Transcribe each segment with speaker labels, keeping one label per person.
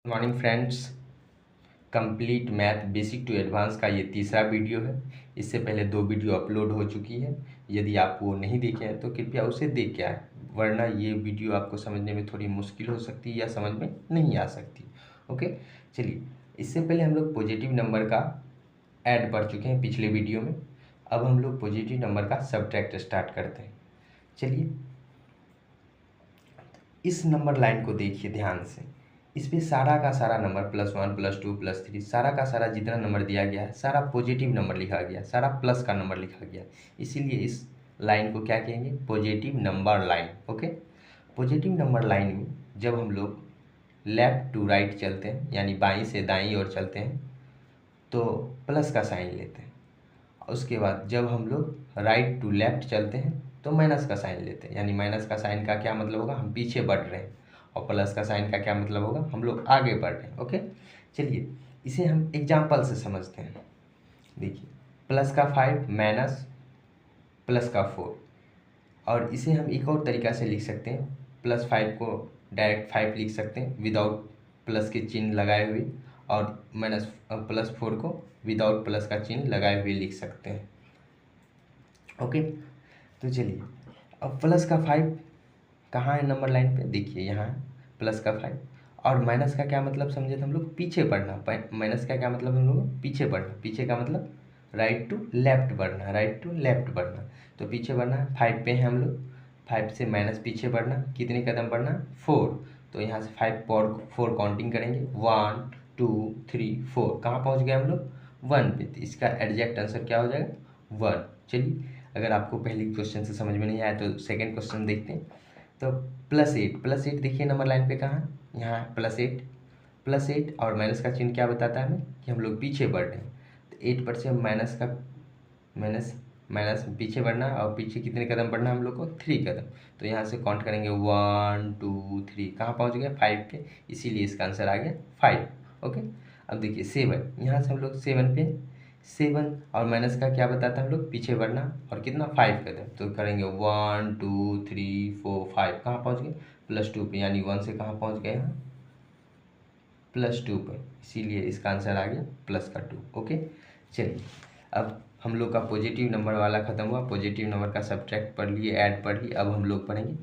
Speaker 1: Morning friends. Complete math basic to advance का ये तीसरा वीडियो है। इससे पहले 2 वीडियो अपलोड हो चुकी है। यदि आप वो नहीं देखे हैं तो कृपया उसे देख के आएँ, वरना ये वीडियो आपको समझने में थोड़ी मुश्किल हो सकती है या समझ में नहीं आ सकती। ओके, चलिए। इससे पहले हम लोग पॉजिटिव नंबर का ऐड पढ़ चुके हैं पिछले वीडियो में। अब हम लोग पॉजिटिव नंबर का सब्ट्रैक्ट स्टार्ट करते हैं। चलिए, इस नंबर लाइन को देखिए ध्यान से। इस पे सारा का सारा नंबर +1 +2 +3 सारा का सारा जितना नंबर दिया गया है सारा पॉजिटिव नंबर लिखा गया, सारा प्लस का नंबर लिखा गया। इसीलिए इस लाइन को क्या कहेंगे? Positive number line. Okay, positive number line में जब हम लोग लेफ्ट टू राइट चलते हैं, यानी बाईं से दाईं ओर चलते हैं, तो प्लस का साइन लेते हैं। उसके बाद जब हम लोग राइट टू लेफ्ट चलते हैं तो माइनस का साइन लेते हैं, यानी माइनस का साइन का क्या मतलब होगा? हम पीछे बढ़ रहे हैं। और प्लस का साइन का क्या मतलब होगा? हम लोग आगे बढ़ रहे हैं। ओके, चलिए इसे हम एग्जाम्पल से समझते हैं। देखिए, +5 माइनस +4, और इसे हम एक और तरीका से लिख सकते हैं। +5 को डायरेक्ट 5 लिख सकते हैं विदाउट प्लस के चिन्ह लगाए हुए, और +4 को विदाउट प्लस का चिन्ह लगाए हुए लिख सकते हैं। ओके, तो चलिए, अब प्लस का 5 कहाँ है नंबर लाइन पे? देखिए यहाँ है प्लस का 5। और माइनस का क्या मतलब समझे थे हम लोग? पीछे बढ़ना। माइनस का क्या मतलब हम लोग? पीछे बढ़ना। पीछे का मतलब राइट टू लेफ्ट बढ़ना, राइट टू लेफ्ट बढ़ना। तो पीछे बढ़ना है, 5 पे हैं हम लोग। 5 से माइनस पीछे बढ़ना, कितने कदम बढ़ना? 4। तो यहाँ से 4 काउंटिंग करेंगे, 1 2 3 4। कहाँ पहुँच गए हम लोग? 1 पे। तो इसका एग्जैक्ट आंसर क्या हो जाएगा? 1। चलिए, अगर आपको पहले क्वेश्चन से समझ में नहीं आया तो सेकेंड क्वेश्चन देखते हैं। तो +8 देखिए नंबर लाइन पे कहाँ है? यहाँ है +8 और माइनस का चिन्ह क्या बताता है हमें? कि हम लोग पीछे बढ़ रहे हैं। तो 8 पर से हम माइनस पीछे बढ़ना, और पीछे कितने कदम बढ़ना हम लोग को? 3 कदम। तो यहाँ से काउंट करेंगे 1 2 3, कहाँ पहुँच गए? 5 पे। इसीलिए इसका आंसर आ गया 5। ओके, अब देखिए 7, यहाँ से हम लोग 7 पे, 7 और माइनस का क्या बताता है हम लोग? पीछे बढ़ना, और कितना? 5 कदम। तो करेंगे 1 2 3 4 5, कहाँ पहुँच गए? +2 पे, यानी 1 से कहाँ पहुँच गए? यहाँ +2 पे। इसीलिए इसका आंसर आ गया +2। ओके, चलिए, अब हम लोग का पॉजिटिव नंबर वाला ख़त्म हुआ। पॉजिटिव नंबर का सब्ट्रैक्ट पढ़ लिए, ऐड पढ़ लिए। अब हम लोग पढ़ेंगे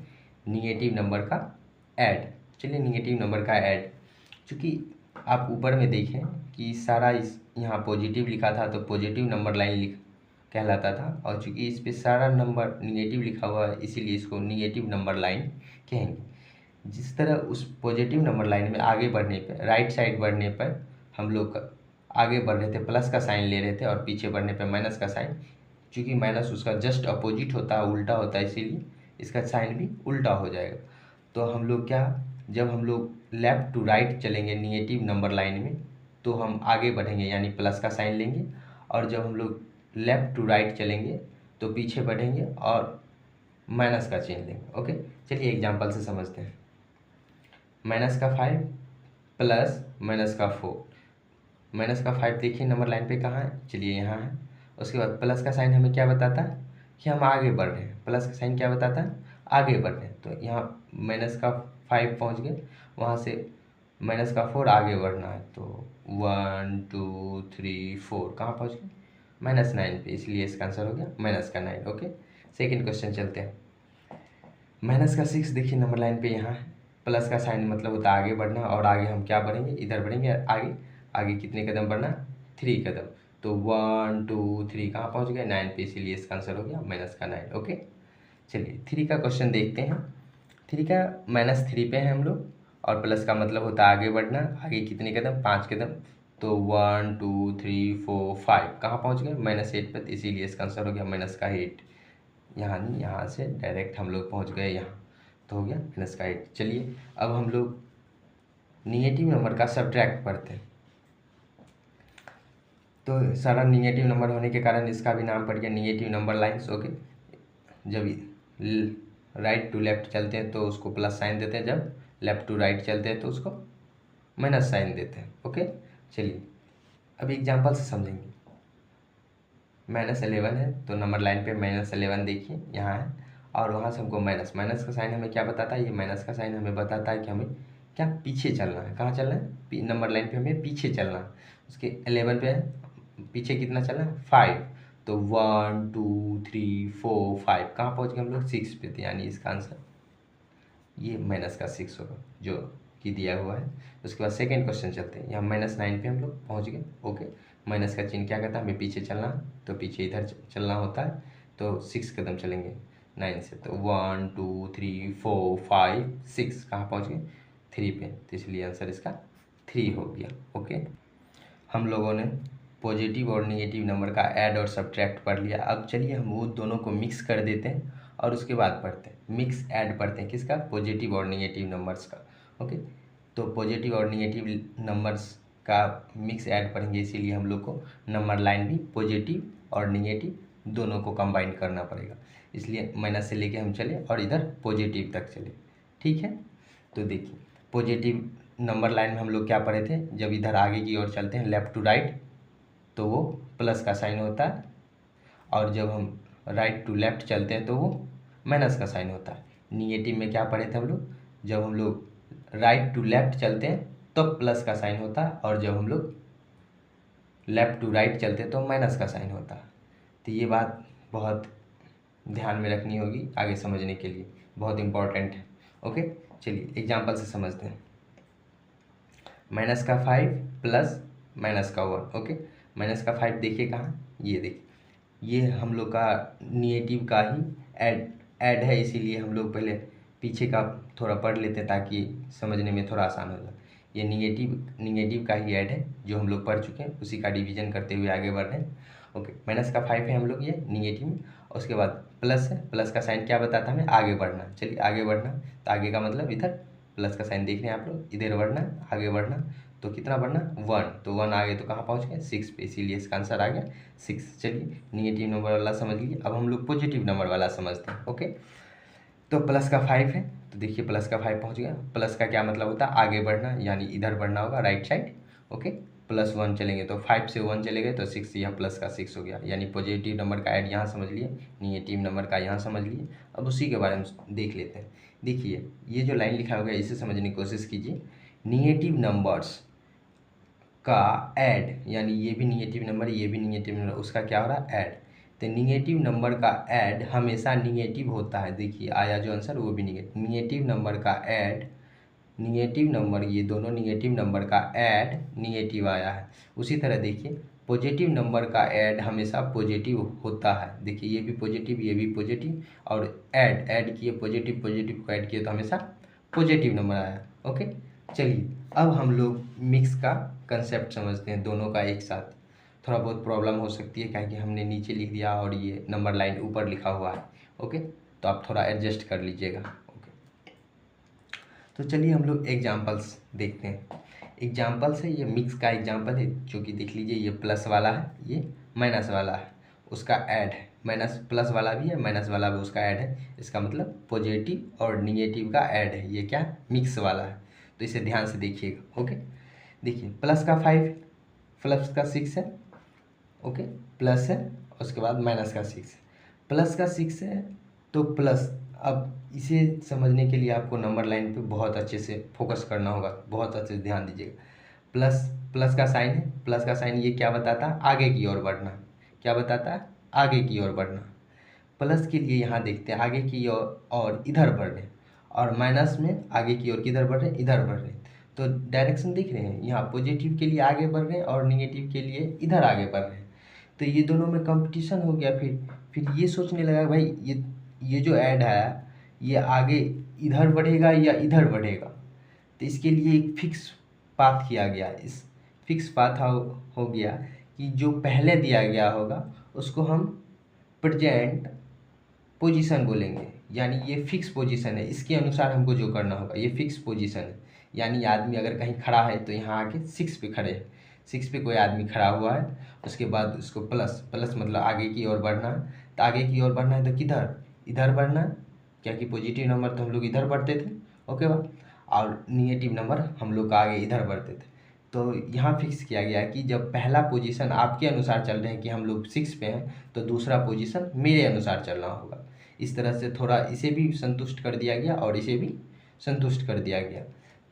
Speaker 1: निगेटिव नंबर का ऐड। चलिए, निगेटिव नंबर का ऐड, चूँकि आप ऊपर में देखें कि सारा इस यहाँ पॉजिटिव लिखा था तो पॉजिटिव नंबर लाइन लिख कहलाता था, और चूँकि इस पे सारा नंबर निगेटिव लिखा हुआ है इसीलिए इसको निगेटिव नंबर लाइन कहेंगे। जिस तरह उस पॉजिटिव नंबर लाइन में आगे बढ़ने पर, राइट साइड बढ़ने पर हम लोग आगे बढ़ रहे थे, प्लस का साइन ले रहे थे, और पीछे बढ़ने पर माइनस का साइन। चूँकि माइनस उसका जस्ट अपोजिट होता है, उल्टा होता है, इसीलिए इसका साइन भी उल्टा हो जाएगा। तो हम लोग क्या, जब हम लोग लेफ़्ट टू राइट चलेंगे निगेटिव नंबर लाइन में तो हम आगे बढ़ेंगे, यानी प्लस का साइन लेंगे। और जब हम लोग लेफ़्ट टू राइट चलेंगे तो पीछे बढ़ेंगे और माइनस का चिन्ह लेंगे। ओके, चलिए एग्जांपल से समझते हैं। -5 प्लस -4। -5 देखिए नंबर लाइन पे कहाँ है? चलिए यहाँ है। उसके बाद प्लस का साइन हमें क्या बताता है? कि हम आगे बढ़ रहे हैं। प्लस का साइन क्या बताता है? आगे बढ़ रहे हैं। तो यहाँ -5 पहुँच गए, वहाँ से -4 आगे बढ़ना है। तो 1 2 3 4, कहाँ पहुँच गए? -9 पे। इसलिए इसका आंसर हो गया -9। ओके, सेकेंड क्वेश्चन चलते हैं। -6 देखिए नंबर लाइन पे यहाँ है। प्लस का साइन मतलब होता है आगे बढ़ना, और आगे हम क्या बढ़ेंगे? इधर बढ़ेंगे। आगे आगे कितने कदम बढ़ना? 3 कदम। तो 1 2 3, कहाँ पहुँच गए? 9 पे। इसीलिए इसका आंसर हो गया -9। ओके, चलिए 3 का क्वेश्चन देखते हैं। 3 का -3 पे हैं हम लोग, और प्लस का मतलब होता है आगे बढ़ना। आगे कितने कदम? 5 कदम। तो 1 2 3 4 5, कहाँ पहुँच गए? -8 पे। तो इसीलिए इसका आंसर हो गया -8। यहाँ नहीं, यहाँ से डायरेक्ट हम लोग पहुँच गए यहाँ, तो हो गया -8। चलिए, अब हम लोग निगेटिव नंबर का सब्ट्रैक्ट पढ़ते हैं। तो सारा निगेटिव नंबर होने के कारण इसका भी नाम पड़ गया निगेटिव नंबर लाइन्स। ओके, जब राइट टू लेफ्ट चलते हैं तो उसको प्लस साइन देते हैं, जब लेफ्ट टू राइट चलते हैं तो उसको माइनस साइन देते हैं। ओके, चलिए अब एग्जांपल से समझेंगे। -11 है तो नंबर लाइन पे -11 देखिए यहाँ है, और वहाँ से हमको माइनस का साइन हमें क्या बताता है? ये माइनस का साइन हमें बताता है कि हमें क्या पीछे चलना है। कहाँ चलना है, नंबर लाइन पे हमें पीछे चलना है। उसके 11 पे पीछे कितना चलना है, 5। तो 1 2 3 4 5, कहाँ पहुँच गए हम लोग, 6 पे। तो यानी इसका आंसर ये -6 होगा जो कि दिया हुआ है। उसके बाद सेकेंड क्वेश्चन चलते हैं। यहाँ -9 पे हम लोग पहुँच गए। ओके, माइनस का चिन्ह क्या कहता है, हमें पीछे चलना है, तो पीछे इधर चलना होता है। तो 6 कदम चलेंगे 9 से। तो 1 2 3 4 5 6, कहाँ पहुँच गए, 3 पे। तो इसलिए आंसर इसका 3 हो गया। ओके, हम लोगों ने पॉजिटिव और निगेटिव नंबर का ऐड और सब्ट्रैक्ट पढ़ लिया। अब चलिए हम वो दोनों को मिक्स कर देते हैं और उसके बाद पढ़ते हैं, मिक्स ऐड पढ़ते हैं। किसका, पॉजिटिव और निगेटिव नंबर्स का। ओके, तो पॉजिटिव और निगेटिव नंबर्स का मिक्स ऐड पढ़ेंगे, इसीलिए हम लोग को नंबर लाइन भी पॉजिटिव और निगेटिव दोनों को कंबाइन करना पड़ेगा। इसलिए माइनस से लेके हम चले और इधर पॉजिटिव तक चले। ठीक है, तो देखिए पॉजिटिव नंबर लाइन में हम लोग क्या पढ़े थे, जब इधर आगे की ओर चलते हैं लेफ़्ट टू राइट तो वो प्लस का साइन होता है, और जब हम राइट टू लेफ़्ट चलते हैं तो वो माइनस का साइन होता है। निगेटिव में क्या पढ़े थे हम लोग, जब हम लोग राइट टू लेफ़्ट चलते हैं तो प्लस का साइन होता है, और जब हम लोग लेफ़्ट टू राइट चलते हैं तो माइनस का साइन होता है। तो ये बात बहुत ध्यान में रखनी होगी आगे समझने के लिए, बहुत इम्पोर्टेंट है। ओके, चलिए एग्जाम्पल से समझते हैं। -5 प्लस -1। ओके, -5 देखिए कहाँ, ये देखिए, ये हम लोग का निगेटिव का ही ऐड है, इसीलिए हम लोग पहले पीछे का थोड़ा पढ़ लेते हैं ताकि समझने में थोड़ा आसान हो जाए। ये निगेटिव का ही ऐड है जो हम लोग पढ़ चुके हैं, उसी का डिवीजन करते हुए आगे बढ़ रहे हैं। ओके, -5 है हम लोग ये निगेटिव में, और उसके बाद प्लस है, प्लस का साइन क्या बताता है, हमें आगे बढ़ना। चलिए आगे बढ़ना, तो आगे का मतलब इधर प्लस का साइन देख रहे हैं आप लोग, इधर बढ़ना, आगे बढ़ना। तो कितना बढ़ना, 1। तो 1 आ गए तो कहाँ पहुँच गए, 6 पे, इसीलिए इसका आंसर आ गया 6। चलिए निगेटिव नंबर वाला समझ लीजिए, अब हम लोग पॉजिटिव नंबर वाला समझते हैं। ओके, तो प्लस का 5 है, तो देखिए प्लस का 5 पहुँच गया। प्लस का क्या मतलब होता है, आगे बढ़ना, यानी इधर बढ़ना होगा राइट साइड। ओके, +1 चलेंगे तो 5 से 1 चले गए तो 6, यह प्लस का 6 हो गया। यानी पॉजिटिव नंबर का ऐड यहाँ समझ लिए, निगेटिव नंबर का यहाँ समझ लिए। अब उसी के बारे में देख लेते हैं। देखिए ये जो लाइन लिखा हुआ है इसे समझने की कोशिश कीजिए। निगेटिव नंबर्स का ऐड, यानी ये भी निगेटिव नंबर, ये भी निगेटिव नंबर, उसका क्या हो रहा है, ऐड। तो निगेटिव नंबर का ऐड हमेशा निगेटिव होता है। देखिए आया जो आंसर वो भी निगेटिव नंबर का ऐड, निगेटिव नंबर, ये दोनों निगेटिव नंबर का ऐड निगेटिव आया है। उसी तरह देखिए पॉजिटिव नंबर का ऐड हमेशा पॉजिटिव होता है। देखिए ये भी पॉजिटिव, ये भी पॉजिटिव, और ऐड किए पॉजिटिव को ऐड किए तो हमेशा पॉजिटिव नंबर आया। ओके, चलिए अब हम लोग मिक्स का कंसेप्ट समझते हैं दोनों का एक साथ। थोड़ा बहुत प्रॉब्लम हो सकती है क्योंकि हमने नीचे लिख दिया और ये नंबर लाइन ऊपर लिखा हुआ है। ओके, तो आप थोड़ा एडजस्ट कर लीजिएगा। ओके, तो चलिए हम लोग एग्जांपल्स देखते हैं। एग्जांपल्स है, ये मिक्स का एग्जांपल है, जो कि देख लीजिए ये प्लस वाला है, ये माइनस वाला है, उसका ऐड है। माइनस प्लस वाला भी है, माइनस वाला भी उसका ऐड है। इसका मतलब पॉजिटिव और निगेटिव का ऐड है, ये क्या मिक्स वाला है। तो इसे ध्यान से देखिएगा। ओके, देखिए प्लस का 5, प्लस का 6 है। ओके, प्लस है, उसके बाद माइनस का 6 है। प्लस का 6 है तो प्लस, अब इसे समझने के लिए आपको नंबर लाइन पे बहुत अच्छे से फोकस करना होगा, बहुत अच्छे से ध्यान दीजिएगा। प्लस, प्लस का साइन है, प्लस का साइन ये क्या बताता है, आगे की ओर बढ़ना। क्या बताता है, आगे की ओर बढ़ना। प्लस के लिए यहाँ देखते हैं आगे की ओर और इधर बढ़ रहे हैं, और माइनस में आगे की ओर किधर बढ़ रहे हैं, इधर बढ़ रहे हैं। तो डायरेक्शन दिख रहे हैं, यहाँ पॉजिटिव के लिए आगे बढ़ रहे हैं और निगेटिव के लिए इधर आगे बढ़ रहे हैं। तो ये दोनों में कंपटीशन हो गया। फिर ये सोचने लगा भाई ये जो ऐड है ये आगे इधर बढ़ेगा या इधर बढ़ेगा। तो इसके लिए एक फिक्स पाथ किया गया। इस फिक्स पाथ हो गया कि जो पहले दिया गया होगा उसको हम प्रेजेंट पोजीशन बोलेंगे, यानी ये फिक्स पोजीशन है, इसके अनुसार हमको जो करना होगा ये फिक्स पोजीशन है। यानी आदमी अगर कहीं खड़ा है तो यहाँ आके 6 पे खड़े हैं, 6 पे कोई आदमी खड़ा हुआ है, उसके बाद उसको प्लस, प्लस मतलब आगे की ओर बढ़ना है। तो आगे की ओर बढ़ना है तो किधर, इधर बढ़ना है, क्या कि पॉजिटिव नंबर तो हम लोग इधर बढ़ते थे। ओके बा, और निगेटिव नंबर हम लोग का आगे इधर बढ़ते थे। तो यहाँ फिक्स किया गया कि जब पहला पोजीशन आपके अनुसार चल रहे हैं कि हम लोग 6 पे हैं, तो दूसरा पोजीशन मेरे अनुसार चलना होगा। इस तरह से थोड़ा इसे भी संतुष्ट कर दिया गया और इसे भी संतुष्ट कर दिया गया।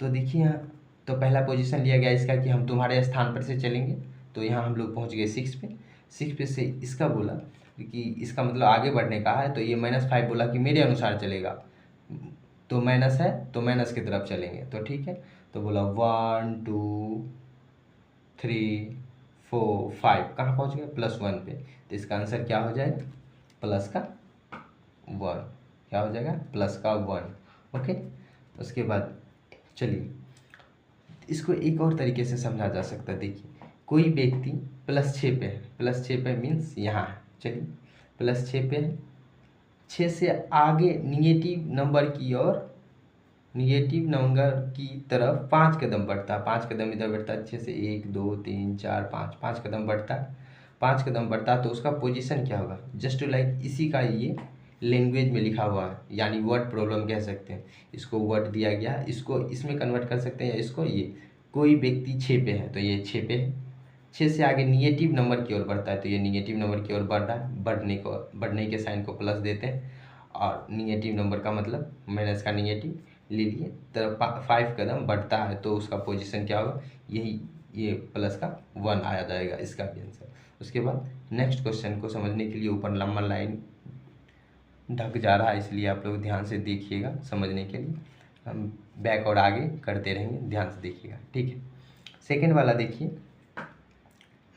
Speaker 1: तो देखिए यहाँ तो पहला पोजीशन लिया गया इसका कि हम तुम्हारे स्थान पर से चलेंगे, तो यहाँ हम लोग पहुँच गए 6 पे। 6 पे से इसका बोला कि इसका मतलब आगे बढ़ने का है, तो ये -5 बोला कि मेरे अनुसार चलेगा, तो माइनस है तो माइनस की तरफ चलेंगे, तो ठीक है। तो बोला 1 2 3 4 5, कहाँ पहुँच गए +1 पे, तो इसका आंसर क्या हो जाएगा प्लस का 1, क्या हो जाएगा प्लस का 1। ओके, उसके बाद चलिए इसको एक और तरीके से समझा जा सकता है। देखिए कोई व्यक्ति +6 पे है, +6 पे मीन्स यहाँ है, चलिए +6 पे है, 6 से आगे निगेटिव नंबर की तरफ 5 कदम बढ़ता है, 5 कदम इधर बढ़ता है, 6 से 1 2 3 4 5, 5 कदम बढ़ता है, 5 कदम बढ़ता है, तो उसका पोजीशन क्या होगा, जस्ट लाइक इसी का ये लैंग्वेज में लिखा हुआ है, यानी वर्ड प्रॉब्लम कह सकते हैं इसको, वर्ड दिया गया है, इसको इसमें कन्वर्ट कर सकते हैं, या इसको ये कोई व्यक्ति 6 पे है तो ये 6 पे है, 6 से आगे निगेटिव नंबर की ओर बढ़ता है तो ये निगेटिव नंबर की ओर बढ़ रहा है, बढ़ने के साइन को प्लस देते हैं, और निगेटिव नंबर का मतलब माइनस का निगेटिव ले लिए, तो 5 कदम बढ़ता है, तो उसका पोजीशन क्या होगा, यही ये प्लस का 1 आया जाएगा इसका भी आंसर। उसके बाद नेक्स्ट क्वेश्चन को समझने के लिए ऊपर लंबा लाइन ढक जा रहा है, इसलिए आप लोग ध्यान से देखिएगा समझने के लिए, हम बैक और आगे करते रहेंगे, ध्यान से देखिएगा, ठीक है। सेकेंड वाला देखिए,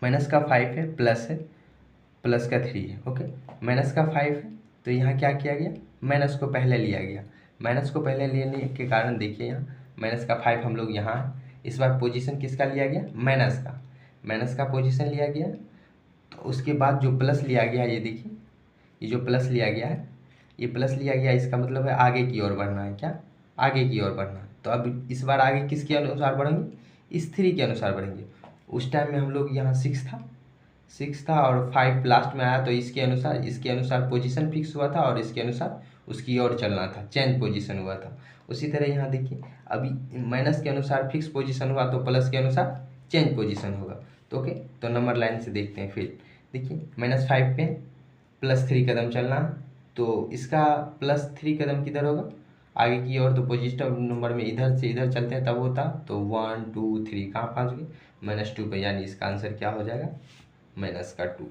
Speaker 1: माइनस का 5 है, प्लस का 3 है, ओके। माइनस का 5 है तो यहाँ क्या किया गया, माइनस को पहले लिया गया, माइनस को पहले लेने के कारण देखिए यहाँ माइनस का 5 हम लोग यहाँ है, इस बार पोजीशन किसका लिया गया, माइनस का पोजीशन लिया गया, तो उसके बाद जो प्लस लिया गया ये देखिए, ये जो प्लस लिया गया है, ये प्लस लिया गया, इसका मतलब है आगे की ओर बढ़ना है, क्या आगे की ओर बढ़ना है, तो अब इस बार आगे किसके अनुसार बढ़ेंगे, इस 3 के अनुसार बढ़ेंगे। उस टाइम में हम लोग यहाँ 6 था और 5 लास्ट में आया, तो इसके अनुसार पोजीशन फिक्स हुआ था, और इसके अनुसार उसकी ओर चलना था, चेंज पोजीशन हुआ था। उसी तरह यहाँ देखिए अभी माइनस के अनुसार फिक्स पोजीशन हुआ, तो प्लस के अनुसार चेंज पोजीशन होगा, तो ओके। तो नंबर लाइन से देखते हैं फिर, देखिए -5 पे +3 कदम चलना है, तो इसका +3 कदम किधर होगा, आगे की ओर, तो पॉजिटिव नंबर में इधर से इधर चलते हैं तब होता, तो 1 2 3 कहाँ पहुँच गए -2 पे, यानी इसका आंसर क्या हो जाएगा -2,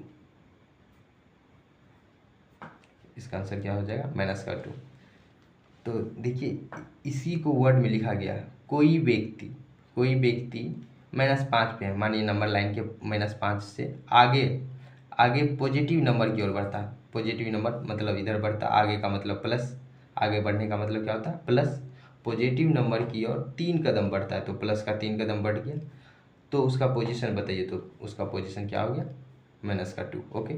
Speaker 1: इसका आंसर क्या हो जाएगा -2। तो देखिए इसी को वर्ड में लिखा गया है, कोई व्यक्ति -5 पे है, मानिए नंबर लाइन के -5 से आगे पॉजिटिव नंबर की ओर बढ़ता है, पॉजिटिव नंबर मतलब इधर बढ़ता, आगे का मतलब प्लस, आगे बढ़ने का मतलब क्या होता है प्लस, पॉजिटिव नंबर की ओर 3 कदम बढ़ता है, तो प्लस का 3 कदम बढ़ गया, तो उसका पोजीशन बताइए, तो उसका पोजीशन क्या हो गया -2, ओके।